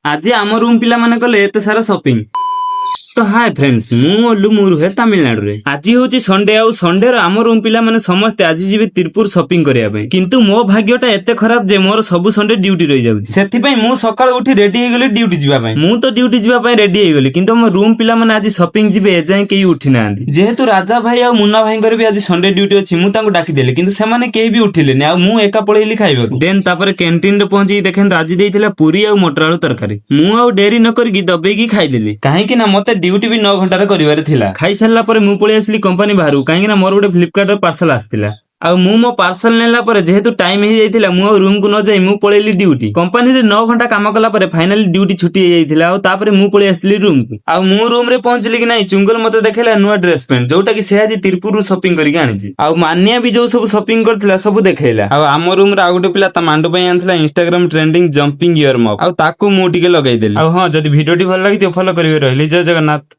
आज आम रूम पिला माने कले एते सारा शॉपिंग। तो हाय फ्रेंड्स मु ओलू मु रुहे तमिलनाडु रे। आज होची संडे आउ संडे रो आम रूम पिला माने समस्त आज जिबे तिरपुर शॉपिंग करिया पे। किंतु मो भाग्यटा एते खराब जे मोर सब संडे ड्यूटी रहि जाउची। सेति पई मु सकाळ उठी रेडी हे गेली ड्यूटी जिबा पई। मु तो ड्यूटी जिबा पई रेडी हे गेली किंतु मो रूम पिला माने आज शॉपिंग जिबे ए जाय केही उठी नांदी। जेहेतु राजा भाई आ मुन्ना भाई कर भी आज संडे ड्यूटी अछि मु तांको डाकी देले किंतु से माने केही भी उठिले ने आ मु एका पळेइली खाइबा। देन तापर कैंटीन रे पहुंची देखेन आज देइथिला पूरी आ मटर आलू तरकारी। मु आ डेरी न करकी दबेकी खाइ देली काहे कि ना मते ड्यूटी भी 9 घंटा करिवारे थिला। खाई सारला परे मु पळेइ आसली कंपनी बाहरु काहे कि ना मोर गोटे फ्लिपकार्ट रे पार्सल आस्तिला। आ मु मो पार्सल नेला परे जेहेतु टाइम हे जाइथिला मु रूम को न जाई मु पळेइली ड्यूटी। कंपनी रे 9 घंटा काम कला परे फाइनली ड्यूटी छुट्टी हे जाइथिला आ तापरे मु पळेइ आस्तिली रूम को। आ मु रूम रे पहुंचली कि नाही चुंगल मते देखेला नुवा ड्रेस पैंट जोटा कि से आज तिरपुर रु शॉपिंग करिके आनिची। आ मानिया भी जो सब शॉपिंग करथिला सब देखेला। आ आम रूम रे आ गोटे पिला ता मांडो पई आनथिला इंस्टाग्राम ट्रेंडिंग जंपिंग इयर मॉप आ ताकू मु टिके लगाई देली। आ हां जदी वीडियोटी भल लागि तो फॉलो करिवे रहली। जय जगन्नाथ।